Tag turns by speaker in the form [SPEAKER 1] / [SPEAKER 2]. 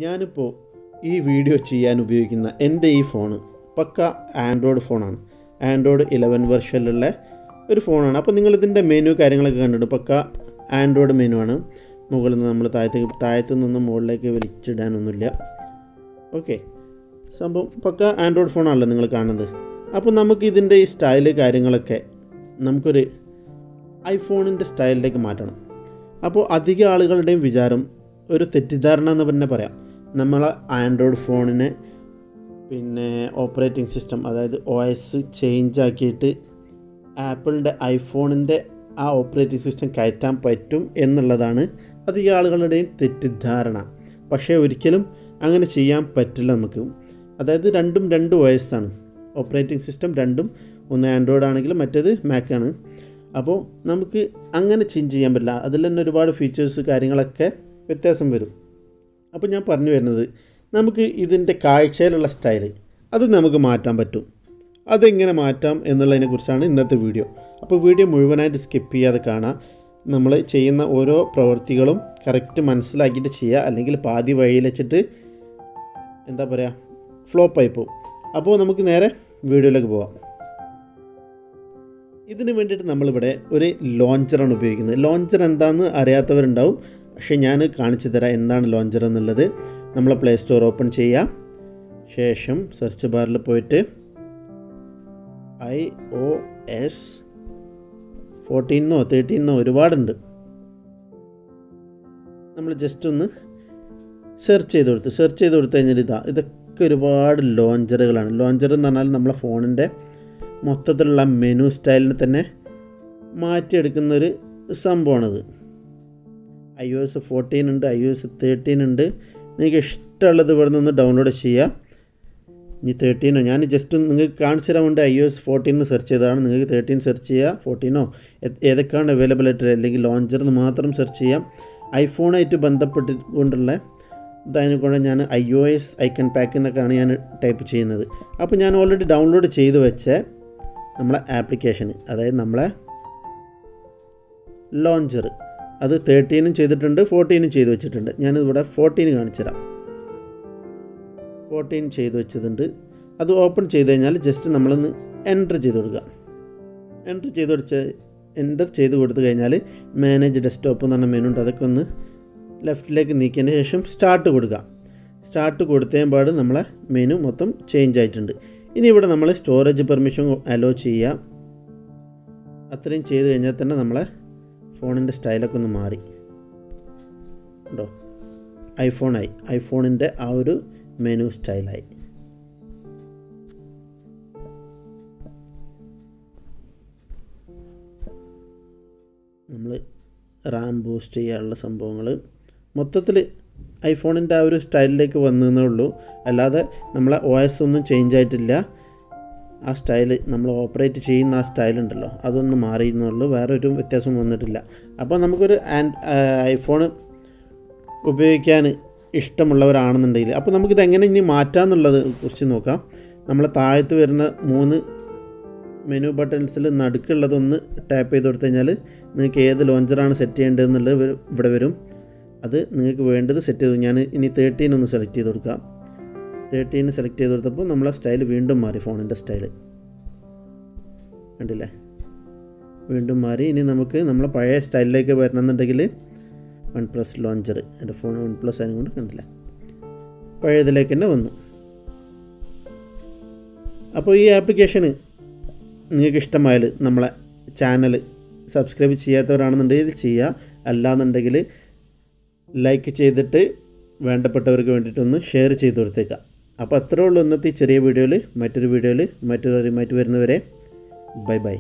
[SPEAKER 1] ഞാനിപ്പോൾ ഈ വീഡിയോ ചെയ്യാൻ ഉപയോഗിക്കുന്ന എൻ്റെ ഈ ഫോണ് പക്ക ആൻഡ്രോയിഡ് ഫോണാണ്. ആൻഡ്രോയിഡ് 11 വെർഷനിലുള്ള ഒരു ഫോണാണ്. അപ്പോൾ നിങ്ങളിതിൻ്റെ മെനു കാര്യങ്ങളൊക്കെ കണ്ടിട്ട് പക്ക ആൻഡ്രോയിഡ് മെനു ആണ്. മുകളിൽ നിന്ന് നമ്മൾ താഴത്തു നിന്ന് മുകളിലേക്ക് വലിച്ചിടാനൊന്നുമില്ല. ഓക്കെ, സംഭവം പക്ക ആൻഡ്രോയിഡ് ഫോണാണല്ലോ നിങ്ങൾ കാണുന്നത്. അപ്പോൾ നമുക്ക് ഇതിൻ്റെ ഈ സ്റ്റൈല് കാര്യങ്ങളൊക്കെ നമുക്കൊരു ഐഫോണിൻ്റെ സ്റ്റൈലിലേക്ക് മാറ്റണം. അപ്പോൾ അധിക ആളുകളുടെയും വിചാരം ഒരു തെറ്റിദ്ധാരണ എന്ന് തന്നെ പറയാം, നമ്മൾ ആൻഡ്രോയിഡ് ഫോണിനെ പിന്നെ ഓപ്പറേറ്റിംഗ് സിസ്റ്റം അതായത് OS ചേഞ്ച് ആക്കിയിട്ട് ആപ്പിളിൻ്റെ ഐഫോണിൻ്റെ ആ ഓപ്പറേറ്റിംഗ് സിസ്റ്റം കയറ്റാൻ പറ്റും എന്നുള്ളതാണ് അധിക ആളുകളുടെയും തെറ്റിദ്ധാരണ. പക്ഷേ ഒരിക്കലും അങ്ങനെ ചെയ്യാൻ പറ്റില്ല നമുക്ക്. അതായത് രണ്ടും രണ്ട് OS ആണ്, ഓപ്പറേറ്റിംഗ് സിസ്റ്റം രണ്ടും, ഒന്ന് ആൻഡ്രോയിഡ് ആണെങ്കിലും മറ്റേത് മാക് ആണ്. അപ്പോൾ നമുക്ക് അങ്ങനെ ചേഞ്ച് ചെയ്യാൻ പറ്റില്ല. അതിൽ തന്നെ ഒരുപാട് ഫീച്ചേഴ്സ് കാര്യങ്ങളൊക്കെ വ്യത്യാസം വരും. അപ്പോൾ ഞാൻ പറഞ്ഞു വരുന്നത്, നമുക്ക് ഇതിൻ്റെ കാഴ്ചയിലുള്ള സ്റ്റൈൽ അത് നമുക്ക് മാറ്റാൻ പറ്റും. അതെങ്ങനെ മാറ്റാം എന്നുള്ളതിനെക്കുറിച്ചാണ് ഇന്നത്തെ വീഡിയോ. അപ്പോൾ വീഡിയോ മുഴുവനായിട്ട് സ്കിപ്പ് ചെയ്യാതെ കാണാം. നമ്മൾ ചെയ്യുന്ന ഓരോ പ്രവൃത്തികളും കറക്റ്റ് മനസ്സിലാക്കിയിട്ട് ചെയ്യുക, അല്ലെങ്കിൽ പാതി വഴിയിൽ വെച്ചിട്ട് എന്താ പറയുക ഫ്ലോപ്പായി പോകും. അപ്പോൾ നമുക്ക് നേരെ വീഡിയോയിലേക്ക് പോവാം. ഇതിന് വേണ്ടിയിട്ട് നമ്മളിവിടെ ഒരു ലോഞ്ചറാണ് ഉപയോഗിക്കുന്നത്. ലോഞ്ചർ എന്താണെന്ന് അറിയാത്തവരുണ്ടാവും, പക്ഷേ ഞാൻ കാണിച്ചു തരാം എന്താണ് ലോഞ്ചർ എന്നുള്ളത്. നമ്മൾ പ്ലേ സ്റ്റോർ ഓപ്പൺ ചെയ്യാം. ശേഷം സെർച്ച് ബാറിൽ പോയിട്ട് iOS 14 13 ഒരുപാടുണ്ട്. നമ്മൾ ജസ്റ്റ് ഒന്ന് സെർച്ച് ചെയ്ത് കൊടുത്ത് കഴിഞ്ഞാൽ ഇതൊക്കെ ഒരുപാട് ലോഞ്ചറുകളാണ്. ലോഞ്ചർ എന്ന് പറഞ്ഞാൽ നമ്മളെ ഫോണിൻ്റെ മൊത്തത്തിലുള്ള മെനു സ്റ്റൈലിനെ തന്നെ മാറ്റിയെടുക്കുന്നൊരു സംഭവമാണിത്. iOS 14 ഉണ്ട്, iOS 13 ഉണ്ട്. നിങ്ങൾക്ക് ഇഷ്ടമുള്ളത് ഇവിടെ നിന്ന് ഡൗൺലോഡ് ചെയ്യുക. ഇനി 13 ഞാൻ ജസ്റ്റ് നിങ്ങൾക്ക് കാണിച്ചു തരാൻ വേണ്ടി iOS 14 സെർച്ച് ചെയ്തതാണ്. നിങ്ങൾക്ക് 13 സെർച്ച് ചെയ്യുക, 14 ഏതൊക്കെയാണ് അവൈലബിൾ ആയിട്ട്, അല്ലെങ്കിൽ ലോഞ്ചറിന് മാത്രം സെർച്ച് ചെയ്യാം. ഐഫോണായിട്ട് ബന്ധപ്പെട്ടുകൊണ്ടുള്ള ഇതായതുകൊണ്ട് ഞാൻ iOS ഐക്കൺ പാക്ക് എന്നൊക്കെയാണ് ഞാൻ ടൈപ്പ് ചെയ്യുന്നത്. അപ്പോൾ ഞാൻ ഓൾറെഡി ഡൗൺലോഡ് ചെയ്ത് വെച്ച നമ്മളെ ആപ്ലിക്കേഷൻ, അതായത് നമ്മളെ ലോഞ്ചർ, അത് 13 ചെയ്തിട്ടുണ്ട്, 14 ചെയ്ത് വെച്ചിട്ടുണ്ട്. ഞാനിവിടെ 14 കാണിച്ചു തരാം. 14 ചെയ്ത് വെച്ചതുണ്ട്. അത് ഓപ്പൺ ചെയ്ത് കഴിഞ്ഞാൽ ജസ്റ്റ് നമ്മളൊന്ന് എൻ്റർ ചെയ്ത് കൊടുക്കുക. എൻ്റർ ചെയ്ത് കൊടുത്തു കഴിഞ്ഞാൽ മാനേജ് ഡെസ്ക്ടോപ്പ് എന്ന് പറഞ്ഞ മെനു ഉണ്ട്. അതൊക്കെ ഒന്ന് ലെഫ്റ്റിലേക്ക് നീക്കിയതിന് ശേഷം സ്റ്റാർട്ട് കൊടുക്കുക. സ്റ്റാർട്ട് കൊടുത്തപാട് നമ്മളെ മെനു മൊത്തം ചേഞ്ച് ആയിട്ടുണ്ട്. ഇനി ഇവിടെ നമ്മൾ സ്റ്റോറേജ് പെർമിഷൻ അലോ ചെയ്യുക. അത്രയും ചെയ്ത് കഴിഞ്ഞാൽ തന്നെ നമ്മളെ ഫോണിൻ്റെ സ്റ്റൈലൊക്കെ ഒന്ന് മാറി ഉണ്ടോ, ഐഫോണിൻ്റെ ആ ഒരു മെനു സ്റ്റൈലായി. നമ്മൾ റാം ബൂസ്റ്റ് ചെയ്യാനുള്ള സംഭവങ്ങൾ മൊത്തത്തിൽ ഐഫോണിൻ്റെ ആ ഒരു സ്റ്റൈലിലേക്ക് വന്നേ ഉള്ളൂ. അല്ലാതെ നമ്മളെ OS ഒന്നും ചേഞ്ച് ആയിട്ടില്ല. ആ സ്റ്റൈല് നമ്മൾ ഓപ്പറേറ്റ് ചെയ്യുന്ന ആ സ്റ്റൈലുണ്ടല്ലോ, അതൊന്നും മാറിയെന്നുള്ളൂ, വേറെ ഒരു വ്യത്യാസം വന്നിട്ടില്ല. അപ്പോൾ നമുക്കൊരു ഐഫോൺ ഉപയോഗിക്കാൻ ഇഷ്ടമുള്ളവരാണെന്നുണ്ടെങ്കിൽ അപ്പോൾ നമുക്കിത് എങ്ങനെ ഇനി മാറ്റാമെന്നുള്ളത് കുറിച്ച് നോക്കാം. നമ്മൾ താഴത്ത് വരുന്ന 3 മെനു ബട്ടൺസിൽ നടുക്കുള്ളതൊന്ന് ടാപ്പ് ചെയ്ത് കൊടുത്തു കഴിഞ്ഞാൽ നിങ്ങൾക്ക് ഏത് ലോഞ്ചറാണ് സെറ്റ് ചെയ്യേണ്ടതെന്നുള്ളത് ഇവിടെ വരും. അത് നിങ്ങൾക്ക് വേണ്ടത് സെറ്റ് ചെയ്തു. ഞാൻ ഇനി 13 ഒന്ന് സെലക്ട് ചെയ്ത് കൊടുക്കാം. 13 സെലക്ട് ചെയ്ത് കൊടുത്തപ്പോൾ നമ്മളെ സ്റ്റൈൽ വീണ്ടും മാറി, ഫോണിൻ്റെ സ്റ്റൈൽ കണ്ടില്ലേ, വീണ്ടും മാറി. ഇനി നമുക്ക് നമ്മളെ പഴയ സ്റ്റൈലിലേക്ക് വരണമെന്നുണ്ടെങ്കിൽ OnePlus ലോഞ്ചർ, എൻ്റെ ഫോൺ OnePlus ആയതുകൊണ്ട് കണ്ടില്ലേ പഴയതിലേക്ക് തന്നെ വന്നു. അപ്പോൾ ഈ ആപ്ലിക്കേഷന് നിങ്ങൾക്ക് ഇഷ്ടമായാൽ നമ്മളെ ചാനൽ സബ്സ്ക്രൈബ് ചെയ്യാത്തവരാണെന്നുണ്ടെങ്കിൽ ചെയ്യുക, അല്ലാന്നുണ്ടെങ്കിൽ ലൈക്ക് ചെയ്തിട്ട് വേണ്ടപ്പെട്ടവർക്ക് വേണ്ടിയിട്ടൊന്ന് ഷെയർ ചെയ്ത് കൊടുത്തേക്കാം. അപ്പോൾ അത്രേ ഉള്ളൂ ഇന്നത്തെ ഈ ചെറിയ വീഡിയോയിൽ. മറ്റൊരു വീഡിയോയിൽ മറ്റൊരു അറിവുമായിട്ട് വരുന്നവരെ ബൈ ബൈ.